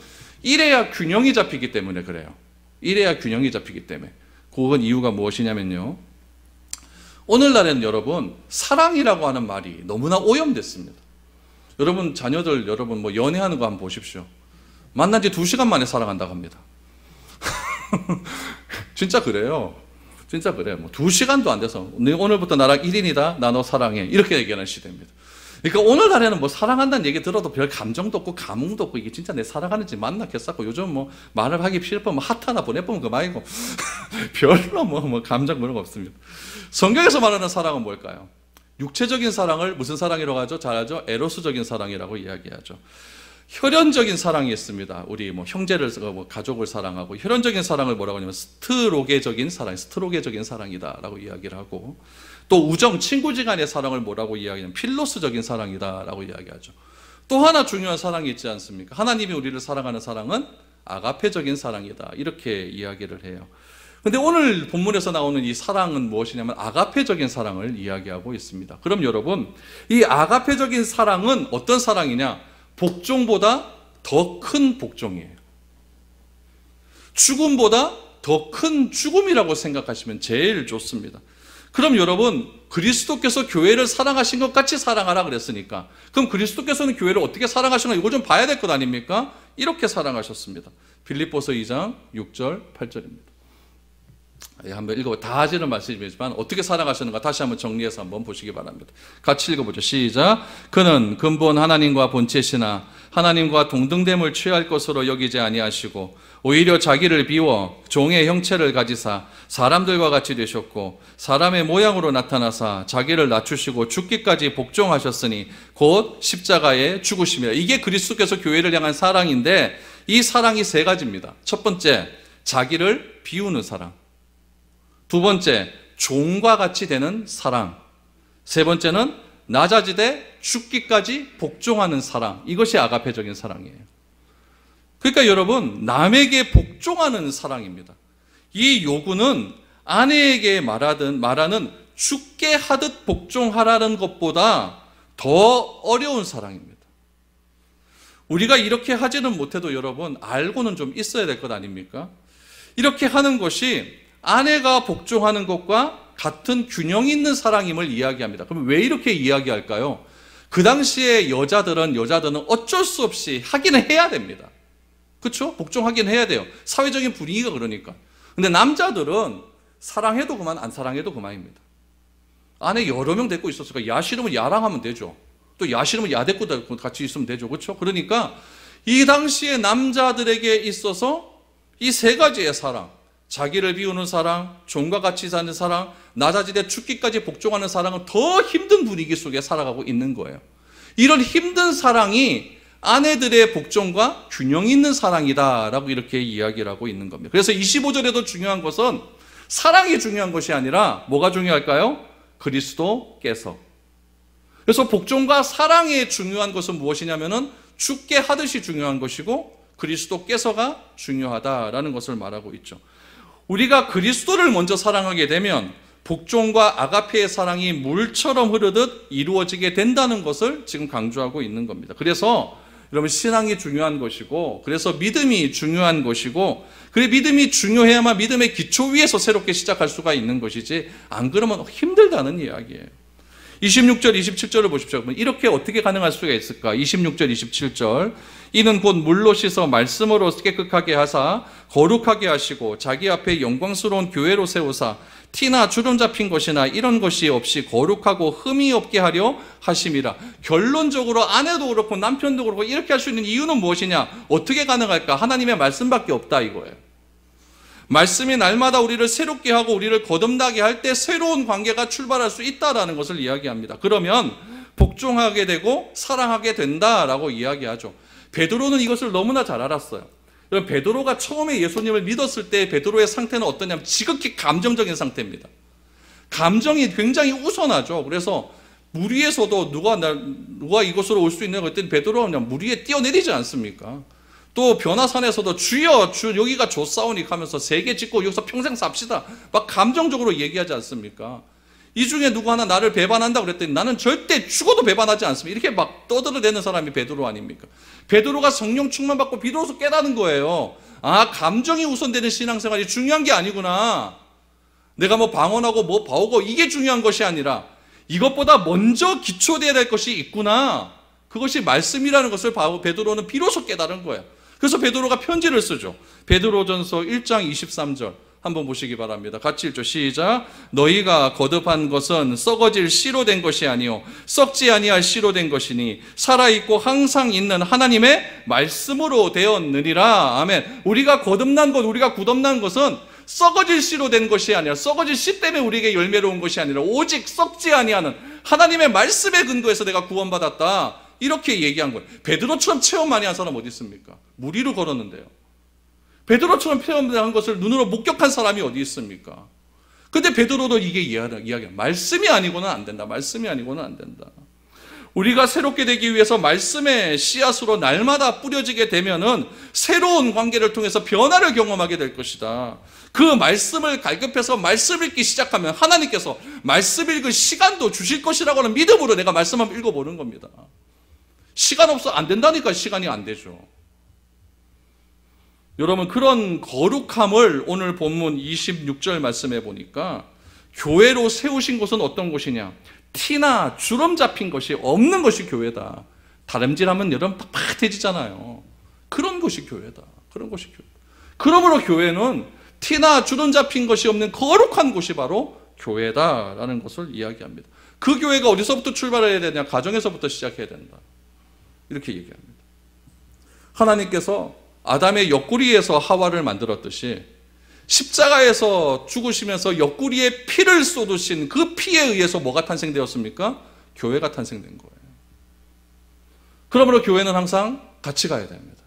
이래야 균형이 잡히기 때문에 그래요. 이래야 균형이 잡히기 때문에. 그건 이유가 무엇이냐면요. 오늘날에는 여러분 사랑이라고 하는 말이 너무나 오염됐습니다. 여러분 자녀들 여러분 뭐 연애하는 거 한번 보십시오. 만난 지 2시간 만에 사랑한다고 합니다. 진짜 그래요. 진짜 그래요. 뭐 2시간도 안 돼서 오늘부터 나랑 1인이다. 나 너 사랑해. 이렇게 얘기하는 시대입니다. 그러니까 오늘날에는 뭐 사랑한다는 얘기 들어도 별 감정도 없고 감흥도 없고 이게 진짜 내 사랑하는지 맞나 했었고 요즘 뭐 말을 하기 싫으면 뭐 하트 하나 보내보면 그만이고 별로 뭐 감정 그런 거 없습니다. 성경에서 말하는 사랑은 뭘까요? 육체적인 사랑을 무슨 사랑이라고 하죠? 잘 알죠? 에로스적인 사랑이라고 이야기하죠. 혈연적인 사랑이 있습니다. 우리 뭐 형제를 뭐 가족을 사랑하고 혈연적인 사랑을 뭐라고 하냐면 스트로게적인 사랑이다라고 이야기를 하고 또 우정, 친구지간의 사랑을 뭐라고 이야기하냐면 필로스적인 사랑이다라고 이야기하죠. 또 하나 중요한 사랑이 있지 않습니까? 하나님이 우리를 사랑하는 사랑은 아가페적인 사랑이다. 이렇게 이야기를 해요. 근데 오늘 본문에서 나오는 이 사랑은 무엇이냐면 아가페적인 사랑을 이야기하고 있습니다. 그럼 여러분, 이 아가페적인 사랑은 어떤 사랑이냐? 복종보다 더 큰 복종이에요. 죽음보다 더 큰 죽음이라고 생각하시면 제일 좋습니다. 그럼 여러분 그리스도께서 교회를 사랑하신 것 같이 사랑하라 그랬으니까 그럼 그리스도께서는 교회를 어떻게 사랑하시나 이거 좀 봐야 될 것 아닙니까? 이렇게 사랑하셨습니다. 빌립보서 2장 6절 8절입니다. 한번 읽어보세요. 다 하지는 말씀이지만 어떻게 사랑하시는가 다시 한번 정리해서 한번 보시기 바랍니다. 같이 읽어보죠. 시작. 그는 근본 하나님과 본체시나 하나님과 동등됨을 취할 것으로 여기지 아니하시고 오히려 자기를 비워 종의 형체를 가지사 사람들과 같이 되셨고 사람의 모양으로 나타나사 자기를 낮추시고 죽기까지 복종하셨으니 곧 십자가에 죽으심이라. 이게 그리스도께서 교회를 향한 사랑인데 이 사랑이 세 가지입니다. 첫 번째, 자기를 비우는 사랑. 두 번째, 종과 같이 되는 사랑. 세 번째는 낮아지되 죽기까지 복종하는 사랑. 이것이 아가페적인 사랑이에요. 그러니까 여러분, 남에게 복종하는 사랑입니다. 이 요구는 아내에게 말하는 죽게 하듯 복종하라는 것보다 더 어려운 사랑입니다. 우리가 이렇게 하지는 못해도 여러분, 알고는 좀 있어야 될 것 아닙니까? 이렇게 하는 것이 아내가 복종하는 것과 같은 균형 있는 사랑임을 이야기합니다. 그럼 왜 이렇게 이야기할까요? 그 당시에 여자들은 어쩔 수 없이 하기는 해야 됩니다. 그렇죠? 복종하긴 해야 돼요. 사회적인 분위기가 그러니까. 근데 남자들은 사랑해도 그만 안 사랑해도 그만입니다. 안에 여러 명 데리고 있었으니까 야 싫으면 야랑 하면 되죠. 또 야 싫으면 야 데리고 같이 있으면 되죠. 그렇죠? 그러니까 이 당시에 남자들에게 있어서 이 세 가지의 사랑, 자기를 비우는 사랑, 종과 같이 사는 사랑, 낮아지되 죽기까지 복종하는 사랑은 더 힘든 분위기 속에 살아가고 있는 거예요. 이런 힘든 사랑이 아내들의 복종과 균형 있는 사랑이다라고 이렇게 이야기를 하고 있는 겁니다. 그래서 25절에도 중요한 것은 사랑이 중요한 것이 아니라 뭐가 중요할까요? 그리스도께서. 그래서 복종과 사랑의 중요한 것은 무엇이냐면은 죽게 하듯이 중요한 것이고 그리스도께서가 중요하다라는 것을 말하고 있죠. 우리가 그리스도를 먼저 사랑하게 되면 복종과 아가페의 사랑이 물처럼 흐르듯 이루어지게 된다는 것을 지금 강조하고 있는 겁니다. 그래서 여러분 신앙이 중요한 것이고 그래서 믿음이 중요한 것이고 그래 믿음이 중요해야만 믿음의 기초 위에서 새롭게 시작할 수가 있는 것이지 안 그러면 힘들다는 이야기예요. 26절, 27절을 보십시오. 이렇게 어떻게 가능할 수가 있을까? 26절, 27절. 이는 곧 물로 씻어 말씀으로 깨끗하게 하사 거룩하게 하시고 자기 앞에 영광스러운 교회로 세우사 티나 주름 잡힌 것이나 이런 것이 없이 거룩하고 흠이 없게 하려 하심이라. 결론적으로 아내도 그렇고 남편도 그렇고 이렇게 할 수 있는 이유는 무엇이냐? 어떻게 가능할까? 하나님의 말씀밖에 없다 이거예요. 말씀이 날마다 우리를 새롭게 하고 우리를 거듭나게 할 때 새로운 관계가 출발할 수 있다라는 것을 이야기합니다. 그러면 복종하게 되고 사랑하게 된다라고 이야기하죠. 베드로는 이것을 너무나 잘 알았어요. 베드로가 처음에 예수님을 믿었을 때 베드로의 상태는 어떠냐면 지극히 감정적인 상태입니다. 감정이 굉장히 우선하죠. 그래서 물 위에서도 누가 이곳으로 올 수 있냐 그랬더니 베드로가 그냥 물 위에 뛰어내리지 않습니까? 또 변화산에서도 주여 여기가 좋사오니 하면서 세계 짓고 여기서 평생 삽시다 막 감정적으로 얘기하지 않습니까? 이 중에 누구 하나 나를 배반한다 그랬더니 나는 절대 죽어도 배반하지 않습니다. 이렇게 막 떠들어대는 사람이 베드로 아닙니까? 베드로가 성령 충만받고 비로소 깨닫는 거예요. 아, 감정이 우선되는 신앙생활이 중요한 게 아니구나. 내가 뭐 방언하고 뭐 봐오고 이게 중요한 것이 아니라 이것보다 먼저 기초되어야 될 것이 있구나. 그것이 말씀이라는 것을 베드로는 비로소 깨달은 거예요. 그래서 베드로가 편지를 쓰죠. 베드로전서 1장 23절 한번 보시기 바랍니다. 같이 읽죠. 시작. 너희가 거듭한 것은 썩어질 씨로 된 것이 아니요 썩지 아니할 씨로 된 것이니 살아있고 항상 있는 하나님의 말씀으로 되었느니라. 아멘. 우리가 거듭난 것, 우리가 굳어난 것은 썩어질 씨로 된 것이 아니라 썩어질 씨 때문에 우리에게 열매로 온 것이 아니라 오직 썩지 아니하는 하나님의 말씀에 근거해서 내가 구원받았다. 이렇게 얘기한 거예요. 베드로처럼 체험 많이 한 사람 어디 있습니까? 물 위로 걸었는데요. 베드로처럼 체험한 것을 눈으로 목격한 사람이 어디 있습니까? 근데 베드로도 이게 이야기해요. 말씀이 아니고는 안 된다. 말씀이 아니고는 안 된다. 우리가 새롭게 되기 위해서 말씀의 씨앗으로 날마다 뿌려지게 되면은 새로운 관계를 통해서 변화를 경험하게 될 것이다. 그 말씀을 갈급해서 말씀 읽기 시작하면 하나님께서 말씀 읽을 시간도 주실 것이라고 하는 믿음으로 내가 말씀 한번 읽어보는 겁니다. 시간 없어 안 된다니까 시간이 안 되죠. 여러분, 그런 거룩함을 오늘 본문 26절 말씀해 보니까 교회로 세우신 곳은 어떤 곳이냐? 티나 주름 잡힌 것이 없는 것이 교회다. 다름질하면 여러분 팍팍해지잖아요. 그런 것이 교회다. 그런 것이 교회. 그러므로 교회는 티나 주름 잡힌 것이 없는 거룩한 곳이 바로 교회다라는 것을 이야기합니다. 그 교회가 어디서부터 출발해야 되냐? 가정에서부터 시작해야 된다. 이렇게 얘기합니다. 하나님께서 아담의 옆구리에서 하와를 만들었듯이 십자가에서 죽으시면서 옆구리에 피를 쏟으신 그 피에 의해서 뭐가 탄생되었습니까? 교회가 탄생된 거예요. 그러므로 교회는 항상 같이 가야 됩니다.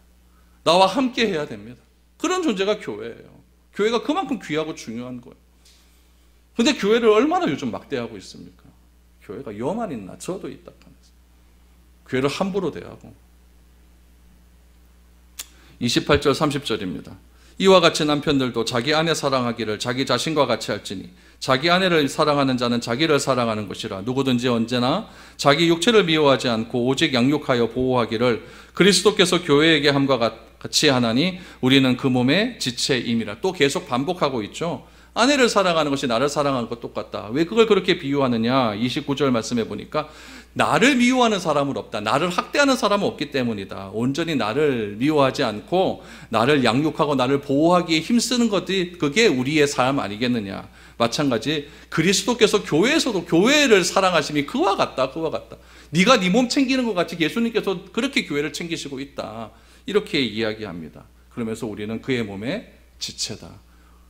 나와 함께 해야 됩니다. 그런 존재가 교회예요. 교회가 그만큼 귀하고 중요한 거예요. 그런데 교회를 얼마나 요즘 막대하고 있습니까? 교회가 여만 있나 저도 있다 하면서 교회를 함부로 대하고. 28절 30절입니다. 이와 같이 남편들도 자기 아내 사랑하기를 자기 자신과 같이 할지니 자기 아내를 사랑하는 자는 자기를 사랑하는 것이라. 누구든지 언제나 자기 육체를 미워하지 않고 오직 양육하여 보호하기를 그리스도께서 교회에게 함과 같이 하나니 우리는 그 몸의 지체임이라. 또 계속 반복하고 있죠. 아내를 사랑하는 것이 나를 사랑하는 것 똑같다. 왜 그걸 그렇게 비유하느냐? 29절 말씀해 보니까 나를 미워하는 사람은 없다. 나를 학대하는 사람은 없기 때문이다. 온전히 나를 미워하지 않고 나를 양육하고 나를 보호하기에 힘쓰는 것이 그게 우리의 삶 아니겠느냐. 마찬가지 그리스도께서 교회에서도 교회를 사랑하심이 그와 같다. 그와 같다. 네가 네 몸 챙기는 것 같이 예수님께서 그렇게 교회를 챙기시고 있다. 이렇게 이야기합니다. 그러면서 우리는 그의 몸의 지체다.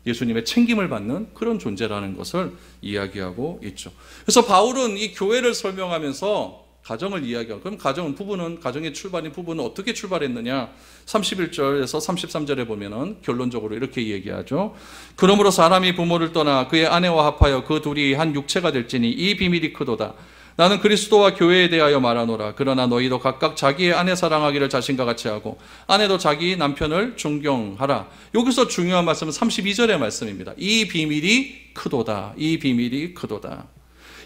예수님의 챙김을 받는 그런 존재라는 것을 이야기하고 있죠. 그래서 바울은 이 교회를 설명하면서 가정을 이야기하고, 그럼 가정의 출발인 부부는 어떻게 출발했느냐? 31절에서 33절에 보면은 결론적으로 이렇게 얘기하죠. 그러므로 사람이 부모를 떠나 그의 아내와 합하여 그 둘이 한 육체가 될지니 이 비밀이 크도다. 나는 그리스도와 교회에 대하여 말하노라. 그러나 너희도 각각 자기의 아내 사랑하기를 자신과 같이 하고 아내도 자기 남편을 존경하라. 여기서 중요한 말씀은 32절의 말씀입니다. 이 비밀이 크도다. 이 비밀이 크도다.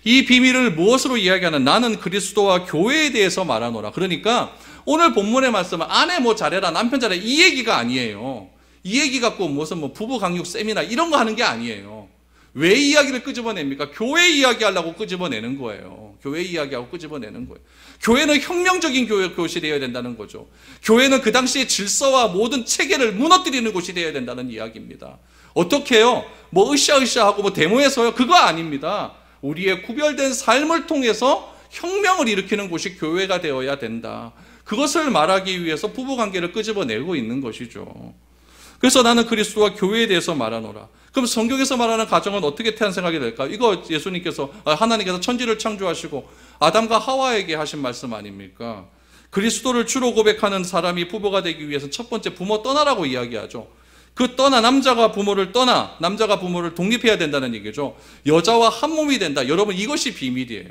이 비밀을 무엇으로 이야기하는? 나는 그리스도와 교회에 대해서 말하노라. 그러니까 오늘 본문의 말씀은 아내 뭐 잘해라, 남편 잘해라 이 얘기가 아니에요. 이 얘기 갖고 무슨 부부 강육 세미나 이런 거 하는 게 아니에요. 왜 이야기를 끄집어냅니까? 교회 이야기하려고 끄집어내는 거예요. 교회 이야기하고 끄집어내는 거예요. 교회는 혁명적인 곳이 되어야 된다는 거죠. 교회는 그 당시의 질서와 모든 체계를 무너뜨리는 곳이 되어야 된다는 이야기입니다. 어떻게 해요? 뭐 으쌰으쌰하고 뭐 데모해서요? 그거 아닙니다. 우리의 구별된 삶을 통해서 혁명을 일으키는 곳이 교회가 되어야 된다. 그것을 말하기 위해서 부부관계를 끄집어내고 있는 것이죠. 그래서 나는 그리스도와 교회에 대해서 말하노라. 그럼 성경에서 말하는 가정은 어떻게 탄생하게 될까? 이거 예수님께서, 하나님께서 천지를 창조하시고 아담과 하와에게 하신 말씀 아닙니까? 그리스도를 주로 고백하는 사람이 부부가 되기 위해서 첫 번째 부모 떠나라고 이야기하죠. 남자가 부모를 독립해야 된다는 얘기죠. 여자와 한 몸이 된다. 여러분, 이것이 비밀이에요.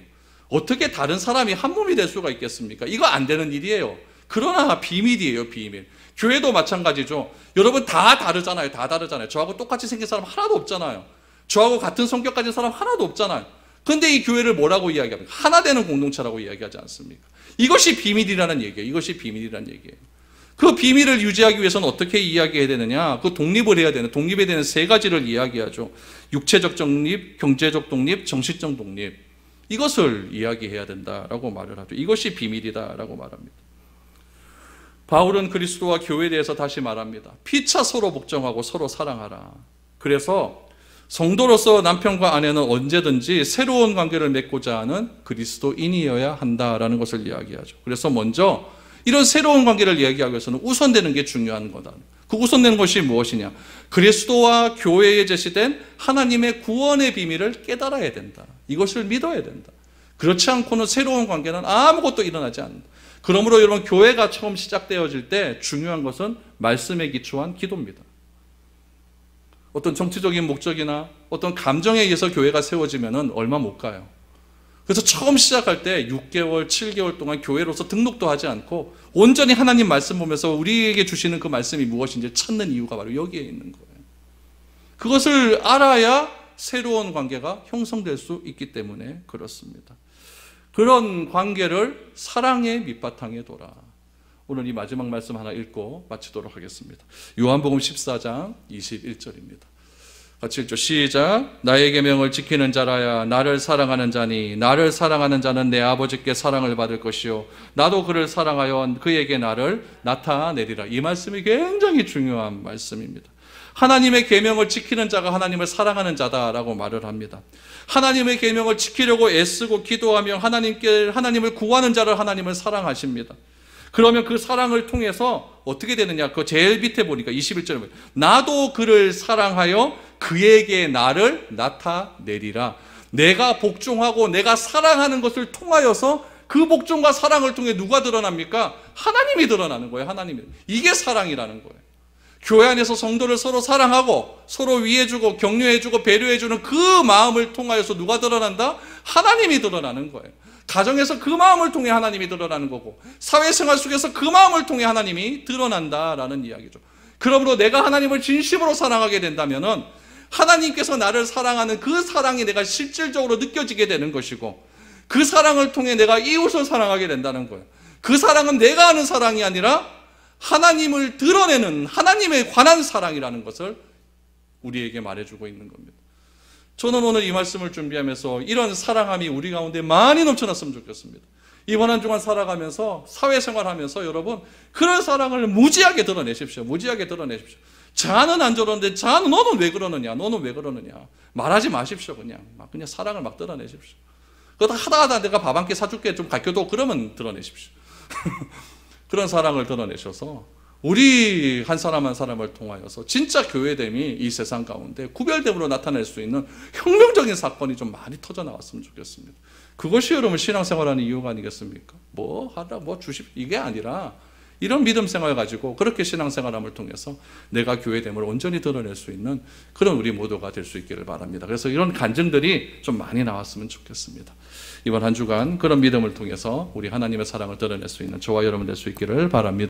어떻게 다른 사람이 한 몸이 될 수가 있겠습니까? 이거 안 되는 일이에요. 그러나 비밀이에요, 비밀. 교회도 마찬가지죠. 여러분 다 다르잖아요. 저하고 똑같이 생긴 사람 하나도 없잖아요. 저하고 같은 성격 가진 사람 하나도 없잖아요. 근데 이 교회를 뭐라고 이야기합니까? 하나 되는 공동체라고 이야기하지 않습니까? 이것이 비밀이라는 얘기예요. 그 비밀을 유지하기 위해서는 어떻게 이야기해야 되느냐? 독립을 해야 되는, 독립에 대한 세 가지를 이야기하죠. 육체적 독립, 경제적 독립, 정신적 독립. 이것을 이야기해야 된다라고 말을 하죠. 이것이 비밀이다라고 말합니다. 바울은 그리스도와 교회에 대해서 다시 말합니다. 피차 서로 복종하고 서로 사랑하라. 그래서 성도로서 남편과 아내는 언제든지 새로운 관계를 맺고자 하는 그리스도인이어야 한다라는 것을 이야기하죠. 그래서 먼저 이런 새로운 관계를 이야기하기 위해서는 우선되는 게 중요한 거다. 그 우선되는 것이 무엇이냐? 그리스도와 교회에 제시된 하나님의 구원의 비밀을 깨달아야 된다. 이것을 믿어야 된다. 그렇지 않고는 새로운 관계는 아무것도 일어나지 않는다. 그러므로 여러분, 교회가 처음 시작되어질 때 중요한 것은 말씀에 기초한 기도입니다. 어떤 정치적인 목적이나 어떤 감정에 의해서 교회가 세워지면 얼마 못 가요. 그래서 처음 시작할 때 6개월, 7개월 동안 교회로서 등록도 하지 않고 온전히 하나님 말씀 보면서 우리에게 주시는 그 말씀이 무엇인지 찾는 이유가 바로 여기에 있는 거예요. 그것을 알아야 새로운 관계가 형성될 수 있기 때문에 그렇습니다. 그런 관계를 사랑의 밑바탕에 둬라. 오늘 이 마지막 말씀 하나 읽고 마치도록 하겠습니다. 요한복음 14장 21절입니다. 같이 읽죠. 시작. 나의 계명을 지키는 자라야 나를 사랑하는 자니 나를 사랑하는 자는 내 아버지께 사랑을 받을 것이요 나도 그를 사랑하여 그에게 나를 나타내리라. 이 말씀이 굉장히 중요한 말씀입니다. 하나님의 계명을 지키는 자가 하나님을 사랑하는 자다라고 말을 합니다. 하나님의 계명을 지키려고 애쓰고 기도하며 하나님을 구하는 자를 하나님을 사랑하십니다. 그러면 그 사랑을 통해서 어떻게 되느냐? 그 제일 밑에 보니까 21절에 보니까 나도 그를 사랑하여 그에게 나를 나타내리라. 내가 복종하고 내가 사랑하는 것을 통하여서 그 복종과 사랑을 통해 누가 드러납니까? 하나님이 드러나는 거예요. 하나님이. 이게 사랑이라는 거예요. 교회 안에서 성도를 서로 사랑하고 서로 위해주고 격려해주고 배려해주는 그 마음을 통하여서 누가 드러난다? 하나님이 드러나는 거예요. 가정에서 그 마음을 통해 하나님이 드러나는 거고 사회생활 속에서 그 마음을 통해 하나님이 드러난다라는 이야기죠. 그러므로 내가 하나님을 진심으로 사랑하게 된다면은 하나님께서 나를 사랑하는 그 사랑이 내가 실질적으로 느껴지게 되는 것이고 그 사랑을 통해 내가 이웃을 사랑하게 된다는 거예요. 그 사랑은 내가 하는 사랑이 아니라 하나님을 드러내는 하나님에 관한 사랑이라는 것을 우리에게 말해주고 있는 겁니다. 저는 오늘 이 말씀을 준비하면서 이런 사랑함이 우리 가운데 많이 넘쳐났으면 좋겠습니다. 이번 한 주간 살아가면서 사회생활하면서 여러분 그런 사랑을 무지하게 드러내십시오. 자는 안 저러는데 자는 너는 왜 그러느냐? 말하지 마십시오. 그냥 사랑을 막 드러내십시오. 그러다 하다가 내가 밥 한 끼 사줄게 좀 가르쳐도 그러면 드러내십시오. 그런 사랑을 드러내셔서 우리 한 사람 한 사람을 통하여서 진짜 교회됨이 이 세상 가운데 구별됨으로 나타낼 수 있는 혁명적인 사건이 좀 많이 터져 나왔으면 좋겠습니다. 그것이 여러분 신앙생활하는 이유가 아니겠습니까? 이게 아니라 이런 믿음 생활 가지고 그렇게 신앙생활함을 통해서 내가 교회됨을 온전히 드러낼 수 있는 그런 우리 모두가 될 수 있기를 바랍니다. 그래서 이런 간증들이 좀 많이 나왔으면 좋겠습니다. 이번 한 주간 그런 믿음을 통해서 우리 하나님의 사랑을 드러낼 수 있는 저와 여러분 될 수 있기를 바랍니다.